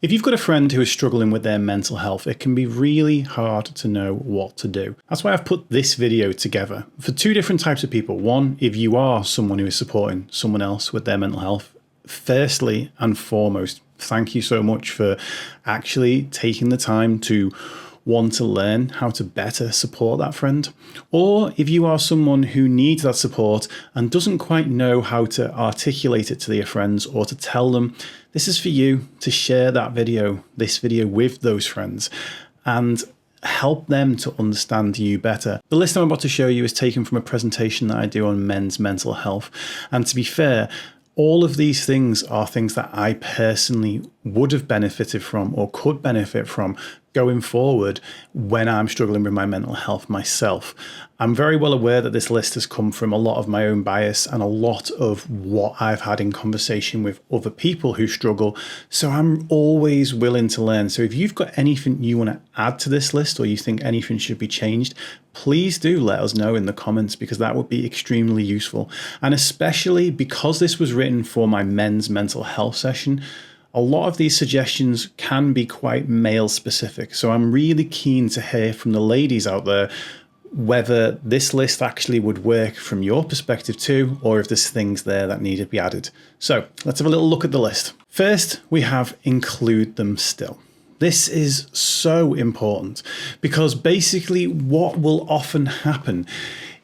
If you've got a friend who is struggling with their mental health, it can be really hard to know what to do. That's why I've put this video together for two different types of people. One, if you are someone who is supporting someone else with their mental health, firstly and foremost, thank you so much for actually taking the time to want to learn how to better support that friend. Or if you are someone who needs that support and doesn't quite know how to articulate it to their friends or to tell them, this is for you to share this video with those friends and help them to understand you better. The list I'm about to show you is taken from a presentation that I do on men's mental health. And to be fair, all of these things are things that I personally would have benefited from or could benefit from going forward when I'm struggling with my mental health myself. I'm very well aware that this list has come from a lot of my own bias and a lot of what I've had in conversation with other people who struggle. So I'm always willing to learn. So if you've got anything you want to add to this list or you think anything should be changed, please do let us know in the comments, because that would be extremely useful. And especially because this was written for my men's mental health session, a lot of these suggestions can be quite male specific. So I'm really keen to hear from the ladies out there whether this list actually would work from your perspective too, or if there's things there that need to be added. So let's have a little look at the list. First, we have include them still. This is so important because basically what will often happen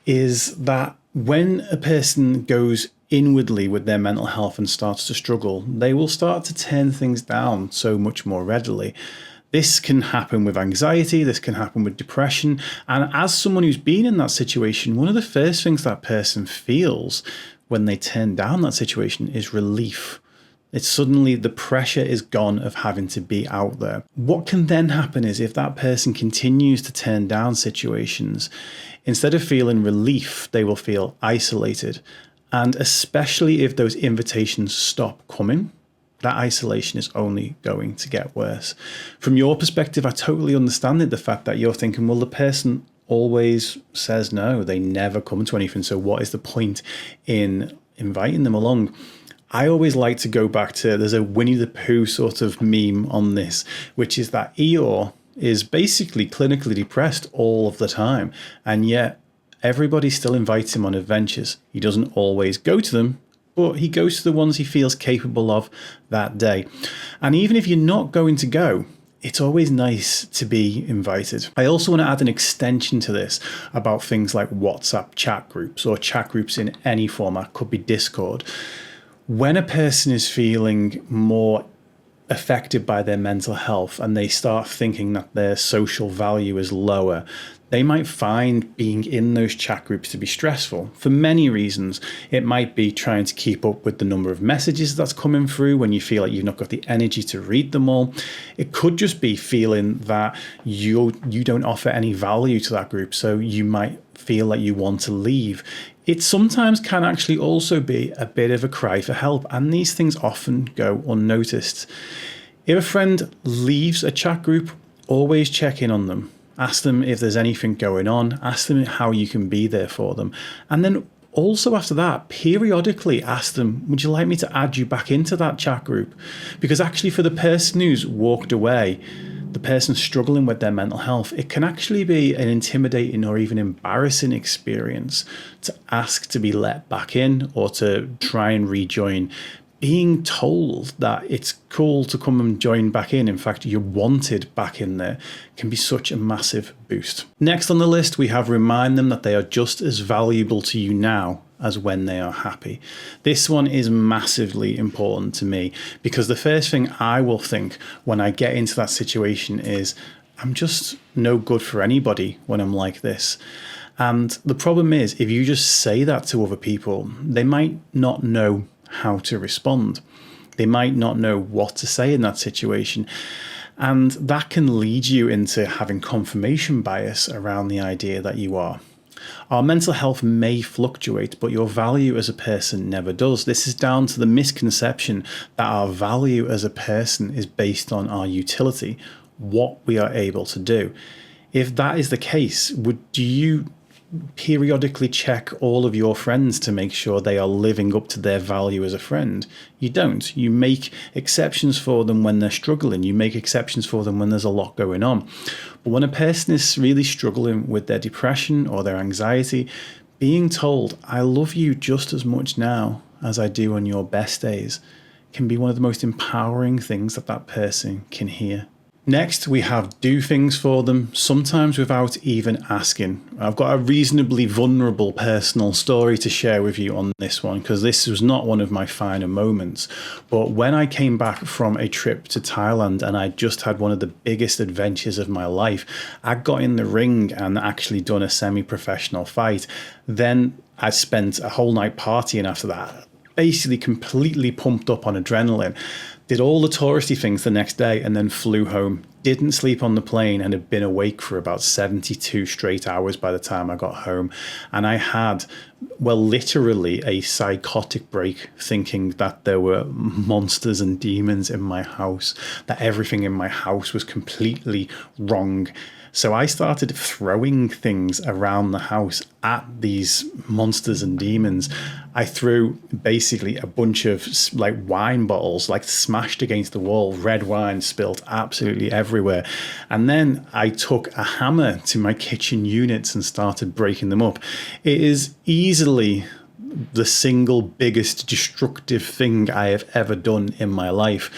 is that when a person goes inwardly with their mental health and starts to struggle, they will start to turn things down so much more readily. This can happen with anxiety, this can happen with depression. And as someone who's been in that situation, one of the first things that person feels when they turn down that situation is relief. It's suddenly the pressure is gone of having to be out there. What can then happen is if that person continues to turn down situations, instead of feeling relief, they will feel isolated. And especially if those invitations stop coming, that isolation is only going to get worse. From your perspective, I totally understand it, the fact that you're thinking, well, the person always says no, they never come to anything. So what is the point in inviting them along? I always like to go back to, there's a Winnie the Pooh sort of meme on this, which is that Eeyore is basically clinically depressed all of the time. And yet everybody still invites him on adventures. He doesn't always go to them, but he goes to the ones he feels capable of that day. And even if you're not going to go, it's always nice to be invited. I also want to add an extension to this about things like WhatsApp chat groups or chat groups in any format, could be Discord. When a person is feeling more affected by their mental health and they start thinking that their social value is lower, they might find being in those chat groups to be stressful for many reasons. It might be trying to keep up with the number of messages that's coming through when you feel like you've not got the energy to read them all. It could just be feeling that you don't offer any value to that group, so you might feel like you want to leave. It sometimes can actually also be a bit of a cry for help, and these things often go unnoticed. If a friend leaves a chat group, always check in on them. Ask them if there's anything going on. Ask them how you can be there for them. And then also after that, periodically ask them, would you like me to add you back into that chat group? Because actually for the person who's walked away, the person struggling with their mental health, it can actually be an intimidating or even embarrassing experience to ask to be let back in or to try and rejoin. Being told that it's cool to come and join back in fact, you're wanted back in there, can be such a massive boost. Next on the list, we have remind them that they are just as valuable to you now as when they are happy. This one is massively important to me because the first thing I will think when I get into that situation is, I'm just no good for anybody when I'm like this. And the problem is, if you just say that to other people, they might not know how to respond. They might not know what to say in that situation. And that can lead you into having confirmation bias around the idea that you are. Our mental health may fluctuate, but your value as a person never does. This is down to the misconception that our value as a person is based on our utility, what we are able to do. If that is the case, do you periodically check all of your friends to make sure they are living up to their value as a friend. You don't. You make exceptions for them when they're struggling. You make exceptions for them when there's a lot going on. But when a person is really struggling with their depression or their anxiety, being told, I love you just as much now as I do on your best days, can be one of the most empowering things that that person can hear. Next, we have do things for them, sometimes without even asking. I've got a reasonably vulnerable personal story to share with you on this one, because this was not one of my finer moments. But when I came back from a trip to Thailand and I just had one of the biggest adventures of my life, I got in the ring and actually done a semi-professional fight. Then I spent a whole night partying after that, basically completely pumped up on adrenaline. Did all the touristy things the next day and then flew home. Didn't sleep on the plane and had been awake for about 72 straight hours by the time I got home. And I had, well, literally a psychotic break, thinking that there were monsters and demons in my house, that everything in my house was completely wrong. So I started throwing things around the house at these monsters and demons. I threw basically a bunch of like wine bottles, like smashed against the wall, red wine spilt absolutely everywhere. And then I took a hammer to my kitchen units and started breaking them up. It is easily the single biggest destructive thing I have ever done in my life.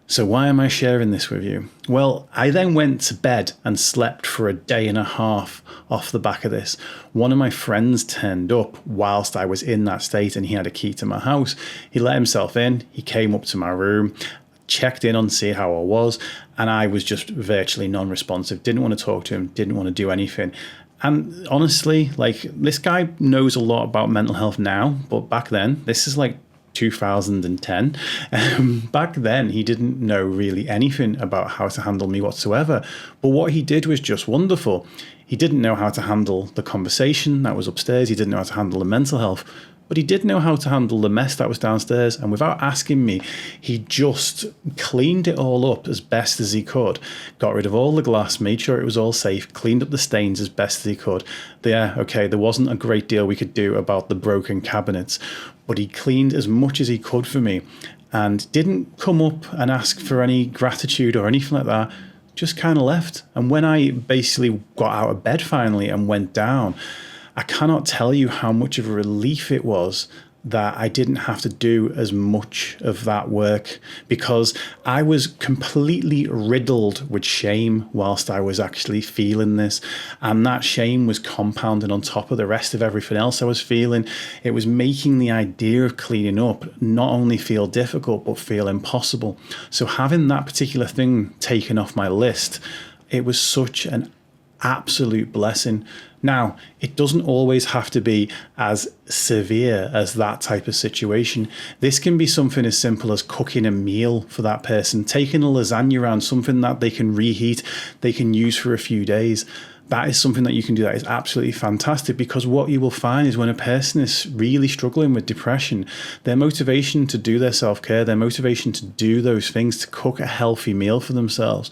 So why am I sharing this with you? Well, I then went to bed and slept for a day and a half off the back of this. One of my friends turned up whilst I was in that state and he had a key to my house. He let himself in, he came up to my room, checked in on see how I was, and I was just virtually non-responsive. Didn't want to talk to him, didn't want to do anything. And honestly, like, this guy knows a lot about mental health now, but back then, this is like 2010. Back then, he didn't know really anything about how to handle me whatsoever. But what he did was just wonderful. He didn't know how to handle the conversation that was upstairs. He didn't know how to handle the mental health. But he did know how to handle the mess that was downstairs. And without asking me, he just cleaned it all up as best as he could. Got rid of all the glass, made sure it was all safe, cleaned up the stains as best as he could. Yeah, okay, there wasn't a great deal we could do about the broken cabinets, but he cleaned as much as he could for me and didn't come up and ask for any gratitude or anything like that. Just kind of left. And when I basically got out of bed finally and went down, I cannot tell you how much of a relief it was that I didn't have to do as much of that work, because I was completely riddled with shame whilst I was actually feeling this. And that shame was compounded on top of the rest of everything else I was feeling. It was making the idea of cleaning up not only feel difficult, but feel impossible. So having that particular thing taken off my list, it was such an absolute blessing. Now, it doesn't always have to be as severe as that type of situation. This can be something as simple as cooking a meal for that person, taking a lasagne around, something that they can reheat, they can use for a few days. That is something that you can do that is absolutely fantastic, because what you will find is when a person is really struggling with depression, their motivation to do their self-care, their motivation to do those things, to cook a healthy meal for themselves,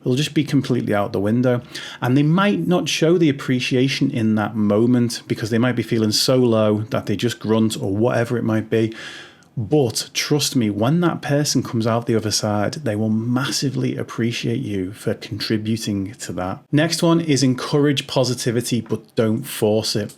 will just be completely out the window. And they might not show the appreciation in that moment because they might be feeling so low that they just grunt or whatever it might be. But trust me, when that person comes out the other side, they will massively appreciate you for contributing to that. Next one is encourage positivity, but don't force it.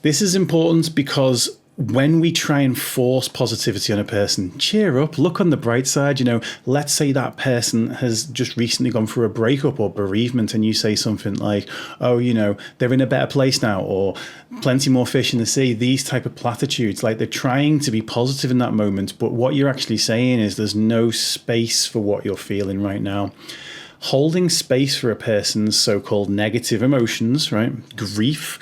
This is important because when we try and force positivity on a person, cheer up, look on the bright side. You know, let's say that person has just recently gone through a breakup or bereavement, and you say something like, oh, you know, they're in a better place now, or plenty more fish in the sea, these type of platitudes. Like, they're trying to be positive in that moment, but what you're actually saying is there's no space for what you're feeling right now. Holding space for a person's so-called negative emotions, right? Grief,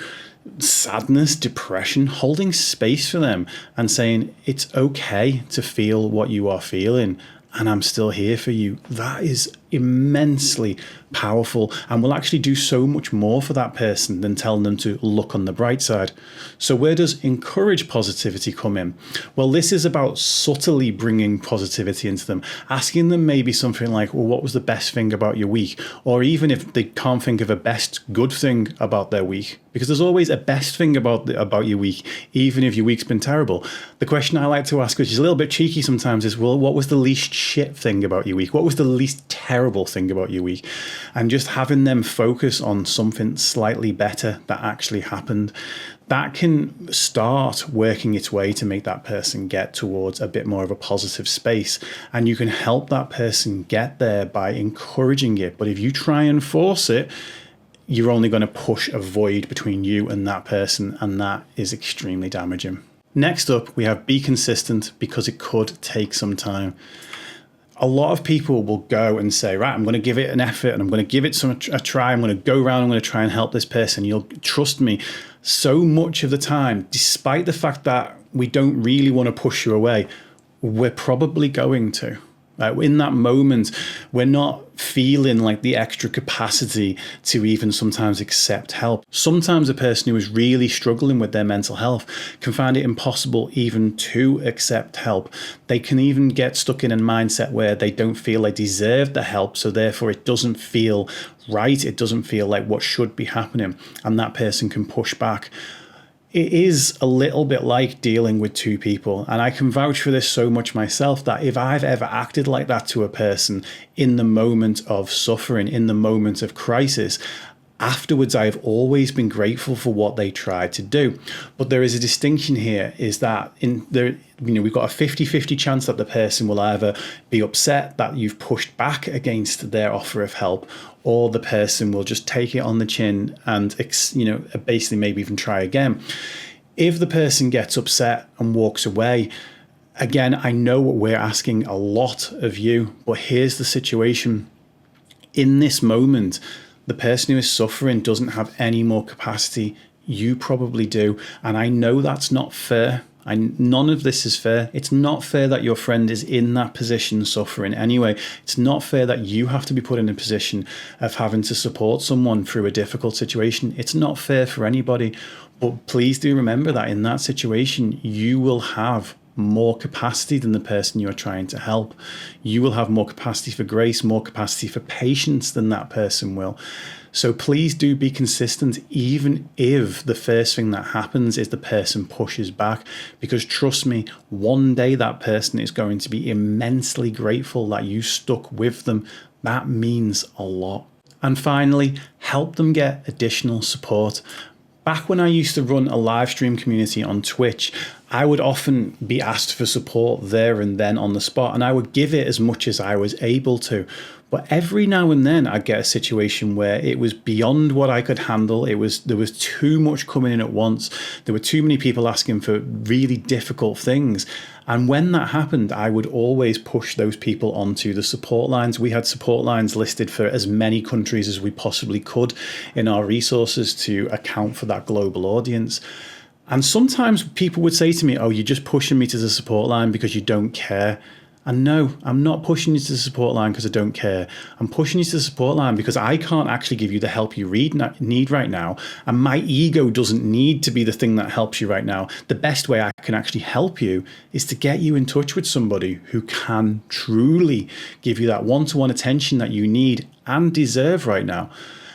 sadness, depression, holding space for them and saying it's okay to feel what you are feeling and I'm still here for you. That is immensely powerful and will actually do so much more for that person than telling them to look on the bright side. So where does encourage positivity come in? Well, this is about subtly bringing positivity into them, asking them maybe something like, well, what was the best thing about your week? Or even if they can't think of a best good thing about their week, because there's always a best thing about your week, even if your week's been terrible. The question I like to ask, which is a little bit cheeky sometimes, is, well, what was the least shit thing about your week? What was the least terrible thing about your week? And just having them focus on something slightly better that actually happened, that can start working its way to make that person get towards a bit more of a positive space. And you can help that person get there by encouraging it. But if you try and force it, you're only going to push a void between you and that person, and that is extremely damaging. Next up, we have be consistent, because it could take some time. A lot of people will go and say, right, I'm going to give it an effort and I'm going to give it a try. I'm going to go around, I'm going to try and help this person. You'll trust me. So much of the time, despite the fact that we don't really want to push you away, we're probably going to. In that moment, we're not feeling like the extra capacity to even sometimes accept help. Sometimes a person who is really struggling with their mental health can find it impossible even to accept help. They can even get stuck in a mindset where they don't feel they deserve the help, so therefore it doesn't feel right. It doesn't feel like what should be happening, and that person can push back. It is a little bit like dealing with two people, and I can vouch for this so much myself that if I've ever acted like that to a person in the moment of suffering, in the moment of crisis, afterwards I've always been grateful for what they tried to do. But there is a distinction here, is that we've got a 50-50 chance that the person will either be upset that you've pushed back against their offer of help, or the person will just take it on the chin and basically maybe even try again. If the person gets upset and walks away, again, I know we're asking a lot of you, but here's the situation. In this moment, the person who is suffering doesn't have any more capacity. You probably do. And I know that's not fair. None of this is fair. It's not fair that your friend is in that position suffering anyway. It's not fair that you have to be put in a position of having to support someone through a difficult situation. It's not fair for anybody. But please do remember that in that situation, you will have more capacity than the person you're trying to help. You will have more capacity for grace, more capacity for patience than that person will. So please do be consistent, even if the first thing that happens is the person pushes back, because trust me, one day that person is going to be immensely grateful that you stuck with them. That means a lot. And finally, help them get additional support. Back when I used to run a live stream community on Twitch, I would often be asked for support there and then on the spot, and I would give it as much as I was able to. But every now and then I'd get a situation where it was beyond what I could handle. There was too much coming in at once. There were too many people asking for really difficult things. And when that happened, I would always push those people onto the support lines. We had support lines listed for as many countries as we possibly could in our resources to account for that global audience. And sometimes people would say to me, oh, you're just pushing me to the support line because you don't care. And no, I'm not pushing you to the support line because I don't care. I'm pushing you to the support line because I can't actually give you the help you need right now. And my ego doesn't need to be the thing that helps you right now. The best way I can actually help you is to get you in touch with somebody who can truly give you that one-to-one attention that you need and deserve right now.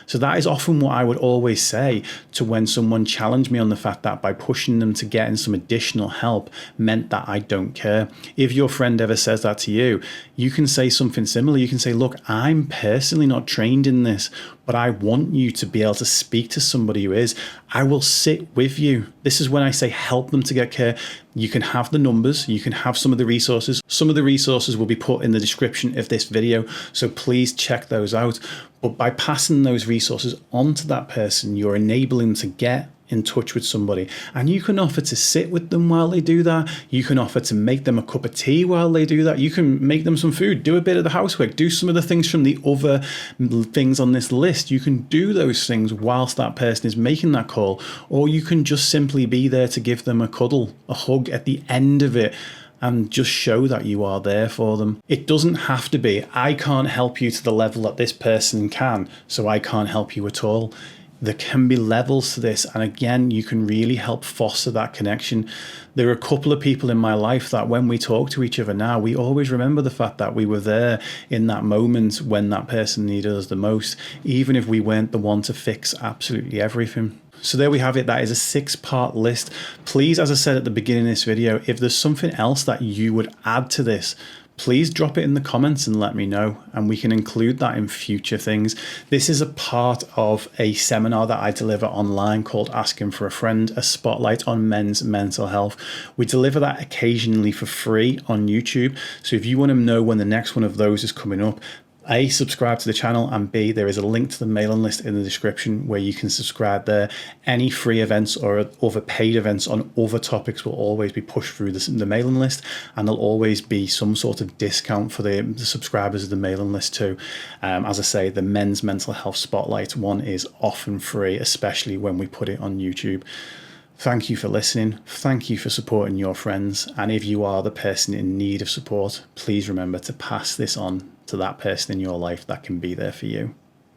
So that is often what I would always say to when someone challenged me on the fact that by pushing them to get in some additional help meant that I don't care. If your friend ever says that to you, you can say something similar. You can say, look, I'm personally not trained in this, but I want you to be able to speak to somebody who is. I will sit with you. This is when I say help them to get care. You can have the numbers. You can have some of the resources. Some of the resources will be put in the description of this video, so please check those out. But by passing those resources on to that person, you're enabling them to get in touch with somebody. And you can offer to sit with them while they do that. You can offer to make them a cup of tea while they do that. You can make them some food, do a bit of the housework, do some of the things from the other things on this list. You can do those things whilst that person is making that call, or you can just simply be there to give them a cuddle, a hug at the end of it. and just show that you are there for them. It doesn't have to be, I can't help you to the level that this person can, so I can't help you at all. There can be levels to this, and again, you can really help foster that connection. There are a couple of people in my life that when we talk to each other now, we always remember the fact that we were there in that moment when that person needed us the most, even if we weren't the one to fix absolutely everything. So there we have it. That is a 6-part list. Please, as I said at the beginning of this video, if there's something else that you would add to this, please drop it in the comments and let me know, and we can include that in future things. This is a part of a seminar that I deliver online called Asking for a Friend, a spotlight on men's mental health. We deliver that occasionally for free on YouTube. So if you want to know when the next one of those is coming up, A, subscribe to the channel, and B, there is a link to the mailing list in the description where you can subscribe there. Any free events or other paid events on other topics will always be pushed through the mailing list, and there'll always be some sort of discount for the subscribers of the mailing list too. As I say, the men's mental health spotlight one is often free, especially when we put it on YouTube. Thank you for listening. Thank you for supporting your friends. And if you are the person in need of support, please remember to pass this on to that person in your life that can be there for you.